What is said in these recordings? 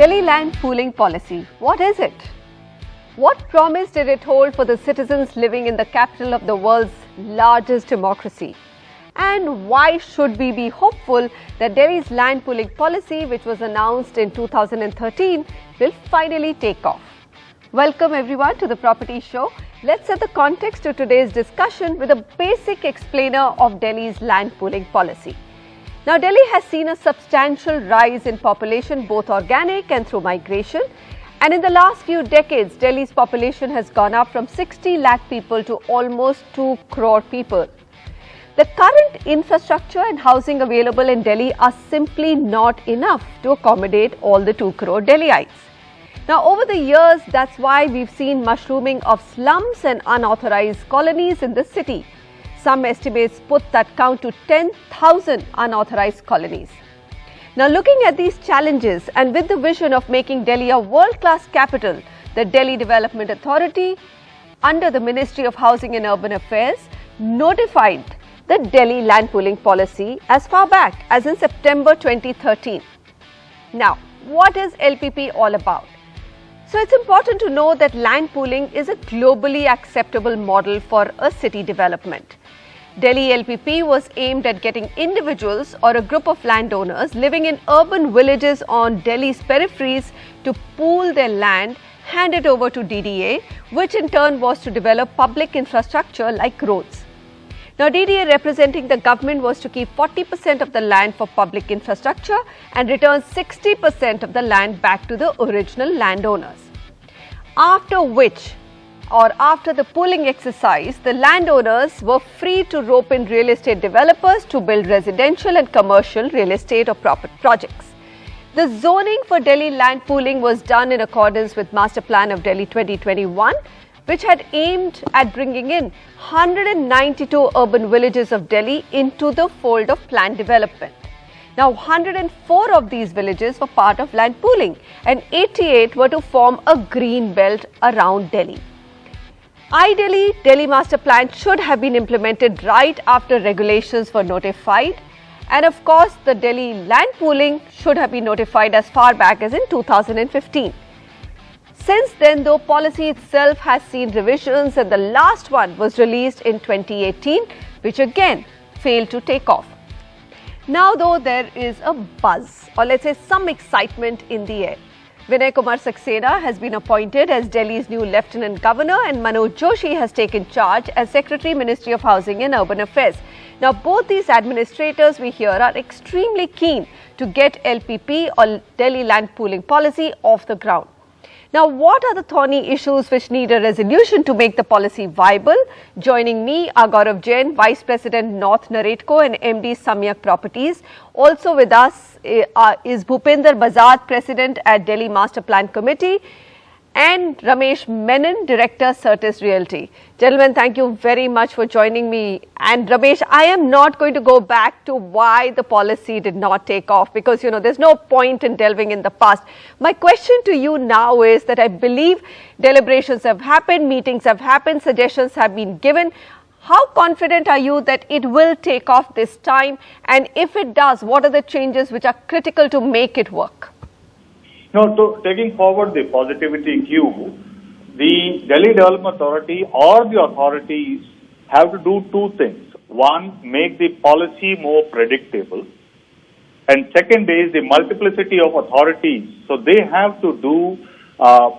Delhi land pooling policy, what is it? What promise did it hold for the citizens living in the capital of the world's largest democracy? And why should we be hopeful that Delhi's land pooling policy, which was announced in 2013, will finally take off? Welcome everyone to the Property Show. Let's set the context to today's discussion with a basic explainer of Delhi's land pooling policy. Now, Delhi has seen a substantial rise in population, both organic and through migration. And in the last few decades, Delhi's population has gone up from 60 lakh people to almost 2 crore people. The current infrastructure and housing available in Delhi are simply not enough to accommodate all the 2 crore Delhiites. Now, over the years, that's why we've seen mushrooming of slums and unauthorized colonies in the city. Some estimates put that count to 10,000 unauthorized colonies. Now, looking at these challenges and with the vision of making Delhi a world-class capital, the Delhi Development Authority, under the Ministry of Housing and Urban Affairs, notified the Delhi land pooling policy as far back as in September 2013. Now, what is LPP all about? So, it's important to know that land pooling is a globally acceptable model for a city development. Delhi LPP was aimed at getting individuals or a group of landowners living in urban villages on Delhi's peripheries to pool their land, hand it over to DDA, which in turn was to develop public infrastructure like roads. Now, DDA representing the government was to keep 40% of the land for public infrastructure and return 60% of the land back to the original landowners. After the pooling exercise, the landowners were free to rope in real estate developers to build residential and commercial real estate or projects. The zoning for Delhi land pooling was done in accordance with Master Plan of Delhi 2021, which had aimed at bringing in 192 urban villages of Delhi into the fold of planned development. Now, 104 of these villages were part of land pooling and 88 were to form a green belt around Delhi. Ideally, Delhi Master Plan should have been implemented right after regulations were notified, and of course, the Delhi land pooling should have been notified as far back as in 2015. Since then, though, policy itself has seen revisions and the last one was released in 2018, which again failed to take off. Now, though, there is a buzz, or let's say some excitement in the air. Vinay Kumar Saxena has been appointed as Delhi's new Lieutenant Governor and Manoj Joshi has taken charge as Secretary, Ministry of Housing and Urban Affairs. Now, both these administrators we hear are extremely keen to get LPP or Delhi land pooling policy off the ground. Now, what are the thorny issues which need a resolution to make the policy viable? Joining me are Gaurav Jain, Vice President North NAREDCO and MD Samyak Properties. Also with us is Bhupender Bazad, President at Delhi Master Plan Committee, and Ramesh Menon, Director, Certes Realty. Gentlemen, thank you very much for joining me. And Ramesh, I am not going to go back to why the policy did not take off because, there's no point in delving in the past. My question to you now is that I believe deliberations have happened, meetings have happened, suggestions have been given. How confident are you that it will take off this time? And if it does, what are the changes which are critical to make it work? So taking forward the positivity cue, the Delhi Development Authority or the authorities have to do two things. One, make the policy more predictable. And second is the multiplicity of authorities. So they have to do a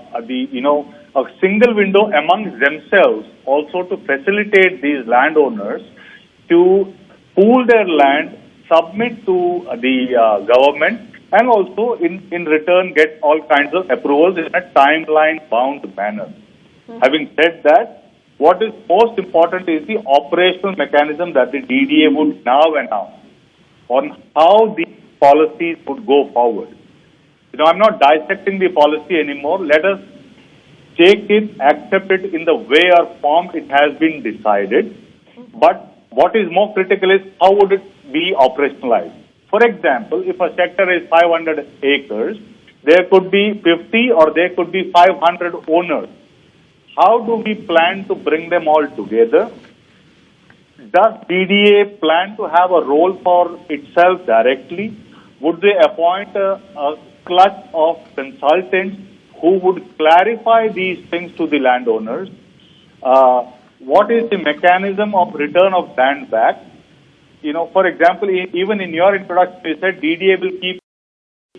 single window amongst themselves also to facilitate these landowners to pool their land, submit to the government, and also in return get all kinds of approvals in a timeline-bound manner. Having said that, what is most important is the operational mechanism that the DDA would now announce on how these policies would go forward. I'm not dissecting the policy anymore. Let us take it, accept it in the way or form it has been decided. But what is more critical is how would it be operationalized. For example, if a sector is 500 acres, there could be 50 or there could be 500 owners. How do we plan to bring them all together? Does DDA plan to have a role for itself directly? Would they appoint a clutch of consultants who would clarify these things to the landowners. What is the mechanism of return of land back? For example, even in your introduction, you said DDA will keep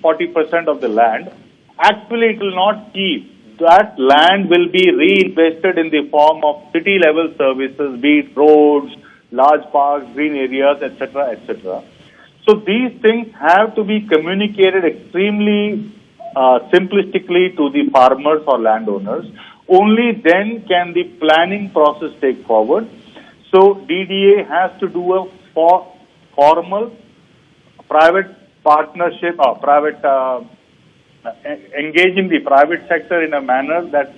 40% of the land. Actually, it will not keep. That land will be reinvested in the form of city-level services, be it roads, large parks, green areas, etc., etc. So these things have to be communicated extremely simplistically to the farmers or landowners. Only then can the planning process take forward. So DDA has to do a formal private partnership or engaging the private sector in a manner that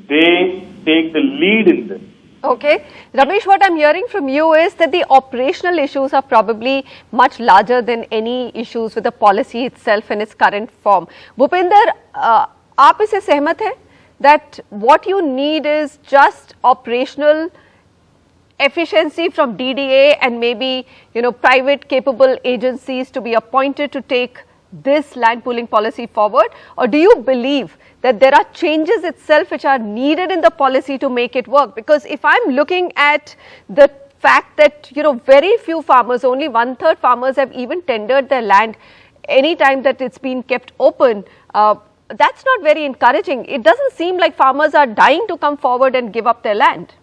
they take the lead in this. Okay. Ramesh, what I'm hearing from you is that the operational issues are probably much larger than any issues with the policy itself in its current form. Bhupender, aap isse sehmat hai that what you need is just operational efficiency from DDA and maybe, private capable agencies to be appointed to take this land pooling policy forward? Or do you believe that there are changes itself which are needed in the policy to make it work? Because if I'm looking at the fact that, very few farmers, only 1/3 farmers have even tendered their land any time that it's been kept open, that's not very encouraging. It doesn't seem like farmers are dying to come forward and give up their land.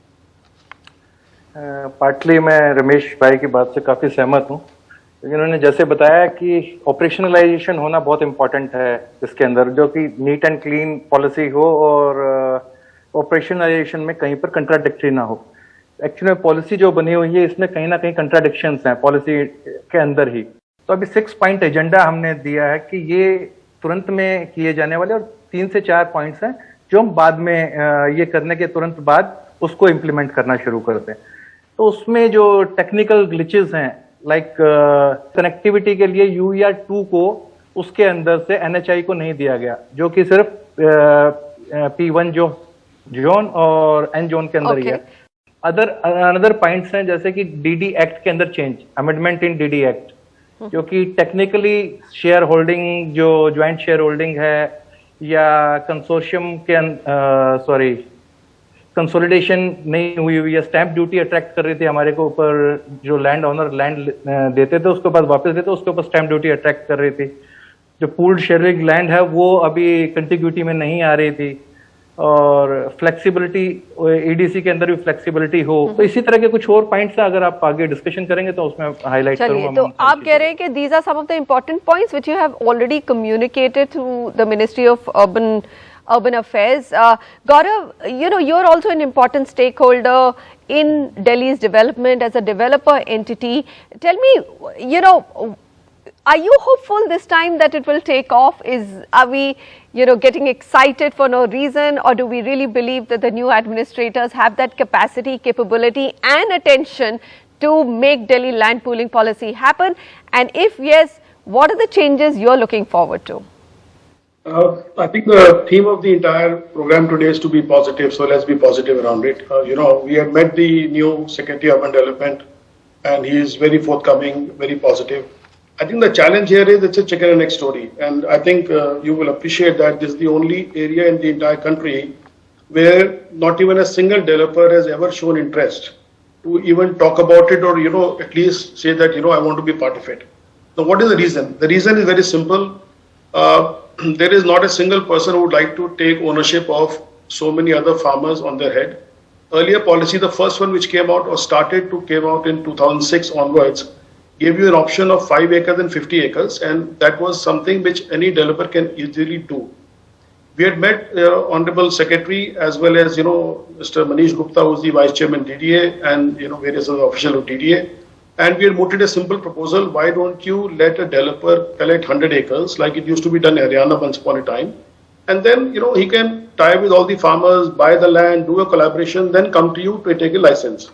Partly मैं रमेश भाई की बात से काफ़ी सहमत हूँ, लेकिन उन्होंने जैसे बताया कि ऑपरेशनलाइजेशन होना बहुत इम्पोर्टेंट है इसके अंदर, जो कि नीट एंड क्लीन पॉलिसी हो और ऑपरेशनलाइजेशन में कहीं पर कंट्राडिक्टरी ना हो. एक्चुअली पॉलिसी जो बनी हुई है इसमें कहीं ना कहीं कंट्राडिक्शंस हैं पॉलिसी के अंदर ही. तो अभी 6 पॉइंट एजेंडा हमने दिया है कि ये तुरंत में किए जाने वाले, और 3 से 4 पॉइंट्स हैं जो हम बाद में ये करने के तुरंत बाद उसको इम्प्लीमेंट करना शुरू करते हैं. तो उसमें जो टेक्निकल ग्लिचेस हैं, लाइक कनेक्टिविटी के लिए UER2 को उसके अंदर से NHI को नहीं दिया गया, जो कि सिर्फ P1 जोन और N जोन के अंदर ही है. अनदर पॉइंट्स हैं जैसे कि DD एक्ट के अंदर change, amendment in DD act, जो कि टेक्निकली शेयर होल्डिंग, जो ज्वाइंट शेयर होल्डिंग है या कंसोर्शियम के कंसोलिडेशन नहीं हुई है, स्टैंप ड्यूटी अट्रैक्ट कर रही थी हमारे को ऊपर, जो लैंड ओनर लैंड देते थे उसके बाद वापस देते उसके ऊपर स्टैंप ड्यूटी अट्रैक्ट कर रही थी. जो पूल्ड शेयरिंग लैंड है वो अभी कंटिग्यूटी में नहीं आ रही थी, और फ्लेक्सिबिलिटी EDC के अंदर भी फ्लेक्सिबिलिटी हो. तो इसी तरह के कुछ और पॉइंट्स हैं, अगर आप आगे डिस्कशन करेंगे तो उसमें हाईलाइट करूंगा. तो आप कह रहे हैं कि these are some of the important points which you have already communicated through the ministry of Urban Affairs. Gaurav, you're also an important stakeholder in Delhi's development as a developer entity. Tell me, are you hopeful this time that it will take off? Are we, getting excited for no reason, or do we really believe that the new administrators have that capacity, capability and attention to make Delhi land pooling policy happen? And if yes, what are the changes you're looking forward to? I think the theme of the entire program today is to be positive, so let's be positive around it. We have met the new Secretary of Urban Development, and he is very forthcoming, very positive. I think the challenge here is it's a chicken and egg story, and I think you will appreciate that this is the only area in the entire country where not even a single developer has ever shown interest to even talk about it, or at least say that I want to be part of it. Now, what is the reason? The reason is very simple. There is not a single person who would like to take ownership of so many other farmers on their head. Earlier policy, the first one which came out or came out in 2006 onwards, gave you an option of 5 acres and 50 acres, and that was something which any developer can easily do. We had met Honorable Secretary as well as Mr. Manish Gupta, who is the Vice Chairman DDA, and various other officials of DDA. And we had mooted a simple proposal: why don't you let a developer collect 100 acres like it used to be done in Haryana once upon a time, and then he can tie with all the farmers, buy the land, do a collaboration, then come to you to take a license.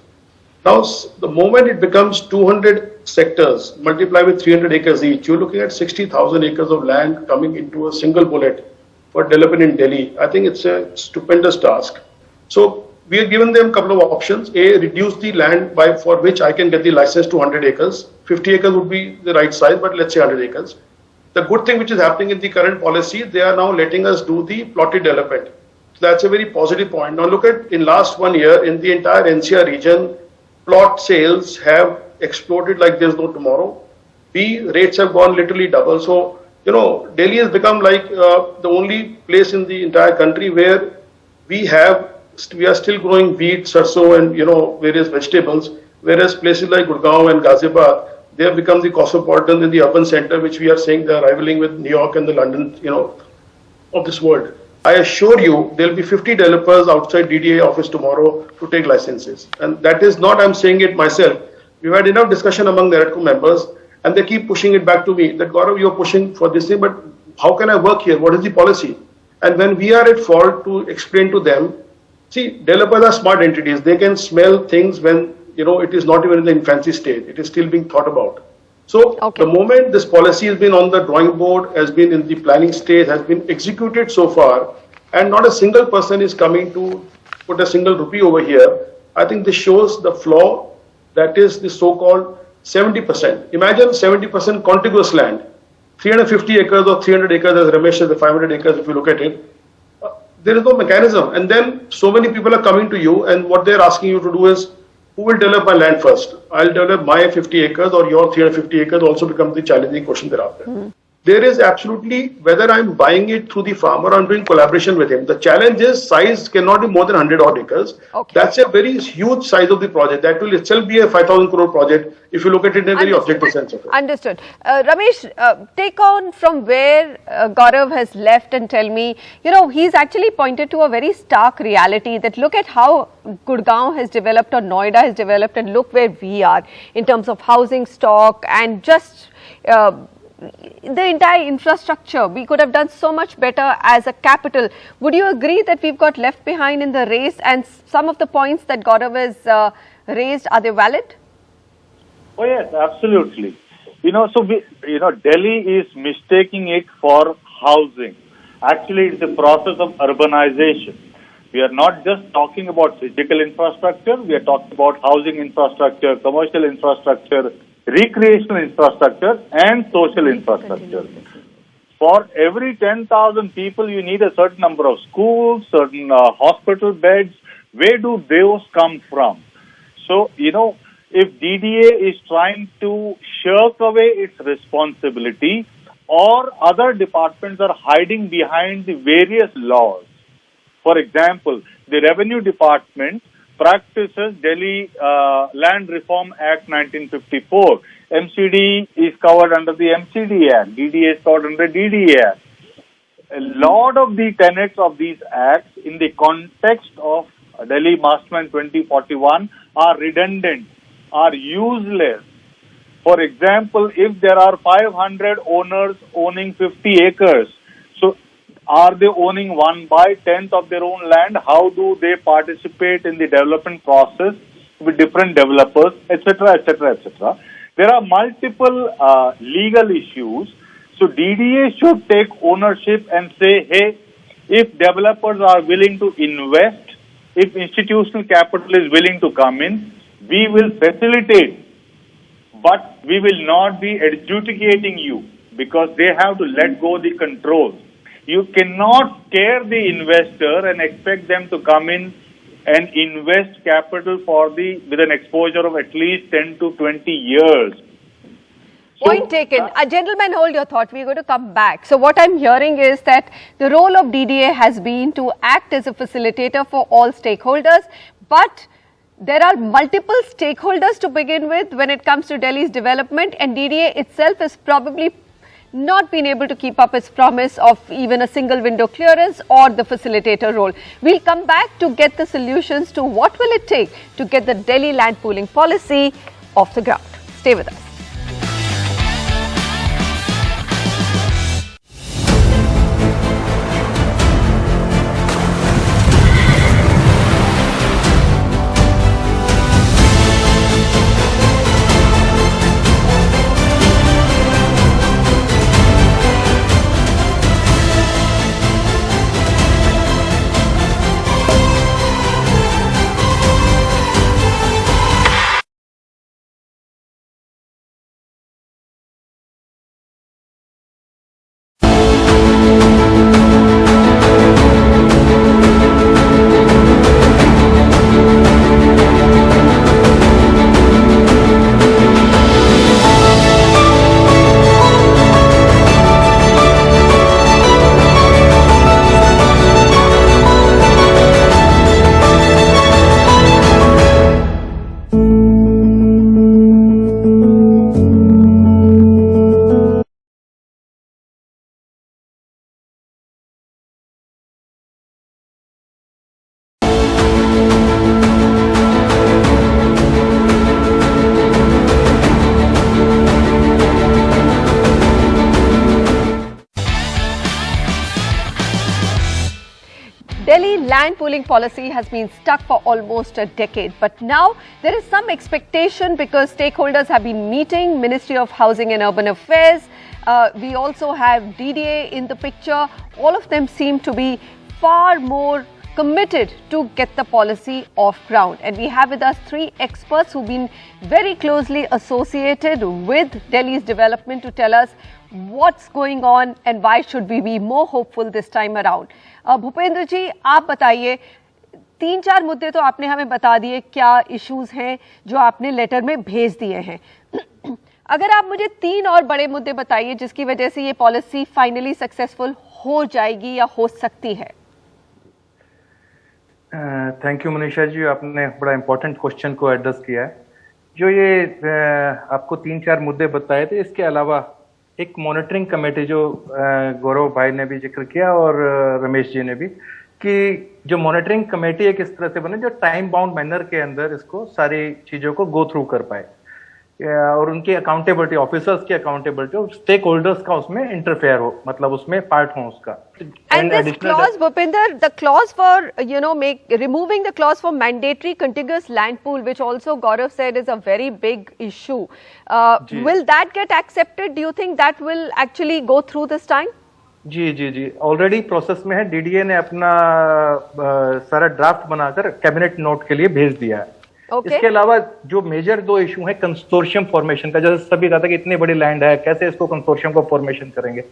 Now, the moment it becomes 200 sectors, multiply with 300 acres each, you're looking at 60,000 acres of land coming into a single bullet for development in Delhi. I think it's a stupendous task. So we have given them a couple of options. A, reduce the land for which I can get the license to 100 acres. 50 acres would be the right size, but let's say 100 acres. The good thing which is happening in the current policy, they are now letting us do the plotted development. So that's a very positive point. Now look at in last 1 year in the entire NCR region, plot sales have exploded like there's no tomorrow. Rates have gone literally double. So, Delhi has become like the only place in the entire country where we are still growing wheat, sarso and, various vegetables, whereas places like Gurgaon and Ghaziabad, they have become the cosmopolitan in the urban center, which we are saying they are rivaling with New York and the London, of this world. I assure you, there will be 50 developers outside DDA office tomorrow to take licenses. And that is not, I'm saying it myself. We've had enough discussion among the NAREDCO members, and they keep pushing it back to me that Gaurav, you're pushing for this thing, but how can I work here? What is the policy? And when we are at fault to explain to them, see, developers are smart entities. They can smell things when, it is not even in the infancy stage. It is still being thought about. So the moment this policy has been on the drawing board, has been in the planning stage, has been executed so far, and not a single person is coming to put a single rupee over here, I think this shows the flaw that is the so-called 70%. Imagine 70% contiguous land, 350 acres or 300 acres as Ramesh says, the 500 acres if you look at it. There is no mechanism. And then so many people are coming to you and what they're asking you to do is, who will develop my land first? I'll develop my 50 acres or your 350 acres also becomes the challenging question thereafter. There is absolutely, whether I'm buying it through the farmer or I'm doing collaboration with him, the challenge is size cannot be more than 100 odd acres. That's a very huge size of the project. That will itself be a 5,000 crore project if you look at it in a very objective sense. Understood. Ramesh, take on from where Gaurav has left and tell me, he's actually pointed to a very stark reality that look at how Gurgaon has developed or Noida has developed and look where we are in terms of housing stock and just the entire infrastructure. We could have done so much better as a capital. Would you agree that we've got left behind in the race and some of the points that Gaurav has raised, are they valid? Oh yes, absolutely. Delhi is mistaking it for housing. Actually, it's the process of urbanization. We are not just talking about physical infrastructure, we are talking about housing infrastructure, commercial infrastructure, recreational infrastructure and social infrastructure. For every 10,000 people, you need a certain number of schools, certain hospital beds. Where do those come from? So, if DDA is trying to shirk away its responsibility or other departments are hiding behind the various laws. For example, the Revenue Department practices Delhi Land Reform Act 1954. MCD is covered under the MCD Act. DDA is covered under DDA Act. A lot of the tenets of these acts in the context of Delhi Masterplan 2041 are redundant, are useless. For example, if there are 500 owners owning 50 acres, so are they owning 1/10 of their own land? How do they participate in the development process with different developers, etc., etc., etc.? There are multiple legal issues. So DDA should take ownership and say, hey, if developers are willing to invest, if institutional capital is willing to come in, we will facilitate, but we will not be adjudicating you because they have to let go the control. You cannot scare the investor and expect them to come in and invest capital with an exposure of at least 10 to 20 years. Point taken. Gentlemen, hold your thought. We're going to come back. So what I'm hearing is that the role of DDA has been to act as a facilitator for all stakeholders, but there are multiple stakeholders to begin with when it comes to Delhi's development, and DDA itself has probably not been able to keep up its promise of even a single window clearance or the facilitator role. We'll come back to get the solutions to what will it take to get the Delhi land pooling policy off the ground. Stay with us. land pooling policy has been stuck for almost a decade, but now there is some expectation because stakeholders have been meeting. Ministry of Housing and Urban Affairs, we also have DDA in the picture. All of them seem to be far more committed to get the policy off ground. And we have with us three experts who've been very closely associated with Delhi's development to tell us what's going on and why should we be more hopeful this time around. Bhupendra ji, आप बताइए, 3-4 मुद्दे तो आपने हमें बता दिए क्या issues हैं जो आपने लेटर में भेज दिए हैं. अगर आप मुझे 3 और बड़े मुद्दे बताइए जिसकी वजह से ये पॉलिसी फाइनली सक्सेसफुल हो जाएगी या हो सकती है. थैंक यू मनीषा जी, आपने बड़ा इम्पोर्टेंट क्वेश्चन को एड्रेस किया है. जो ये आपको 3-4 मुद्दे बताए थे, इसके अलावा एक मॉनिटरिंग कमेटी जो गौरव भाई ने भी जिक्र किया और रमेश जी ने भी, कि जो मॉनिटरिंग कमेटी एक इस तरह से बने जो टाइम बाउंड मैनर के अंदर इसको सारी चीजों को गो थ्रू कर पाए और उनकी अकाउंटेबिलिटी, ऑफिसर्स की अकाउंटेबिलिटी और स्टेक होल्डर्स का उसमें इंटरफेयर हो, मतलब उसमें पार्ट हो उसका. And this clause, Bhupender, the clause for, removing the clause for mandatory contiguous land pool, which also Gaurav said is a very big issue. Will that get accepted? Do you think that will actually go through this time? जी already process में है. DDA ने अपना सारा draft बनाकर cabinet note के लिए भेज दिया है. इसके अलावा जो मेजर 2 इशू है कंसोर्शियम फॉर्मेशन का, जैसे सभी कहा था कि इतनी बड़ी लैंड है, कैसे इसको कंसोर्शियम को फॉर्मेशन करेंगे.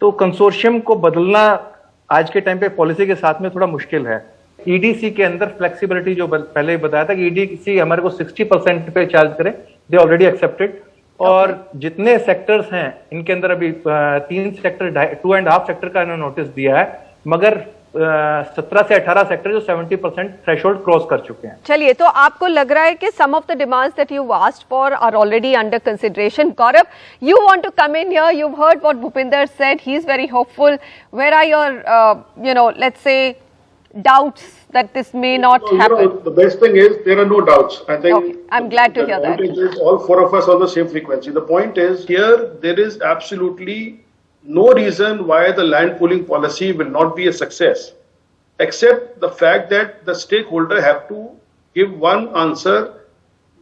तो कंसोर्शियम को बदलना आज के टाइम पे पॉलिसी के साथ में थोड़ा मुश्किल है. ईडीसी के अंदर फ्लेक्सिबिलिटी जो पहले ही बताया था कि ईडीसी हमारे को 60% पे चार्ज करे, दे ऑलरेडी एक्सेप्टेड. और जितने सेक्टर्स हैं इनके अंदर अभी 3 सेक्टर, 2.5 सेक्टर का इन्होंने नोटिस दिया है, मगर 17 से 18 सेक्टर जो 70% थ्रेशोल्ड क्रॉस कर चुके हैं. चलिए, तो आपको लग रहा है कि some of the demands that you asked for are already under consideration. Gaurav, you want to come in here. You've heard what Bhupender said. He's very hopeful. Where are your, let's say, doubts that this may not happen? The best thing is there are no doubts. I think. Okay. I'm glad to hear that. All 4 of us are on the same frequency. The point is here there is absolutely no reason why the land pooling policy will not be a success, except the fact that the stakeholder have to give one answer.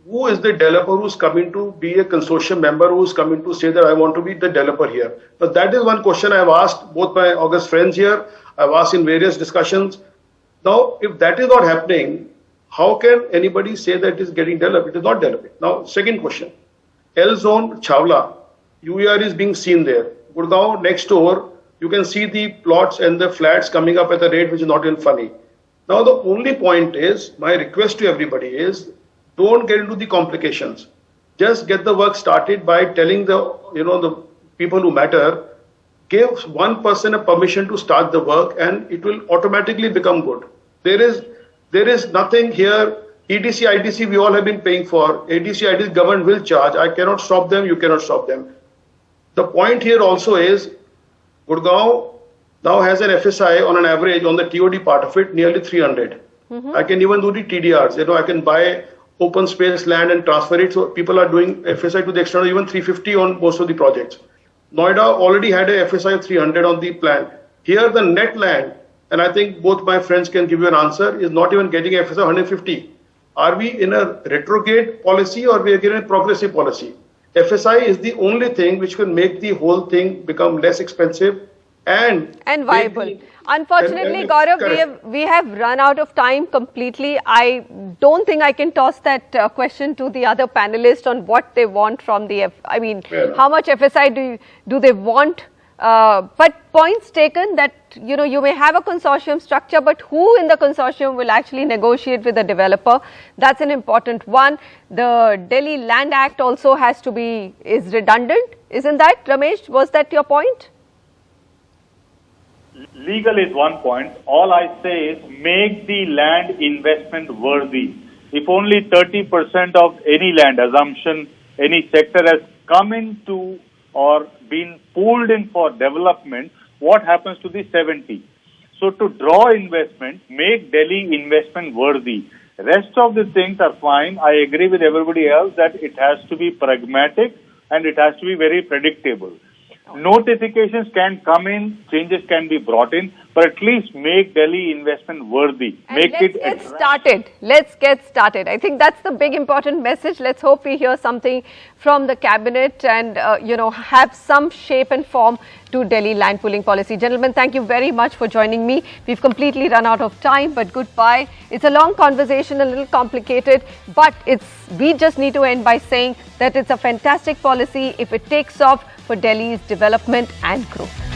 Who is the developer who's coming to be a consortium member, who's coming to say that I want to be the developer here? But that is one question I've asked both my august friends here. I've asked in various discussions. Now, if that is not happening, how can anybody say that it is getting developed? It is not developing. Now, second question. L zone, Chawla, UER is being seen there. Gurgaon next door, you can see the plots and the flats coming up at a rate which is not even funny. Now the only point is, my request to everybody is, don't get into the complications. Just get the work started by telling the people who matter, give one person a permission to start the work and it will automatically become good. There is nothing here. EDC, IDC, we all have been paying for. ADC, IDC, government will charge. I cannot stop them. You cannot stop them. The point here also is, Gurgaon now has an FSI on an average on the TOD part of it, nearly 300. I can even do the TDRs. I can buy open space land and transfer it. So people are doing FSI to the extent of even 350 on most of the projects. Noida already had a FSI of 300 on the plan. Here the net land, and I think both my friends can give you an answer, is not even getting FSI 150. Are we in a retrograde policy or we are getting a progressive policy? FSI is the only thing which can make the whole thing become less expensive and viable. Unfortunately, Gaurav, we have run out of time completely. I don't think I can toss that question to the other panelists on what they want from the how much FSI do they want? But points taken that you may have a consortium structure, but who in the consortium will actually negotiate with the developer? That's an important one. The Delhi Land Act also is redundant, isn't that, Ramesh? Was that your point? Legal is one point. All I say is make the land investment worthy. If only 30% of any land assumption, any sector has come into or been pooled in for development, what happens to the 70? So to draw investment, make Delhi investment worthy. Rest of the things are fine. I agree with everybody else that it has to be pragmatic and it has to be very predictable. Notifications can come in, changes can be brought in, but at least make Delhi investment worthy. And let's get started. Let's get started. I think that's the big important message. Let's hope we hear something from the cabinet and, have some shape and form to Delhi land pooling policy. Gentlemen, thank you very much for joining me. We've completely run out of time, but goodbye. It's a long conversation, a little complicated, but we just need to end by saying that it's a fantastic policy if it takes off for Delhi's development and growth.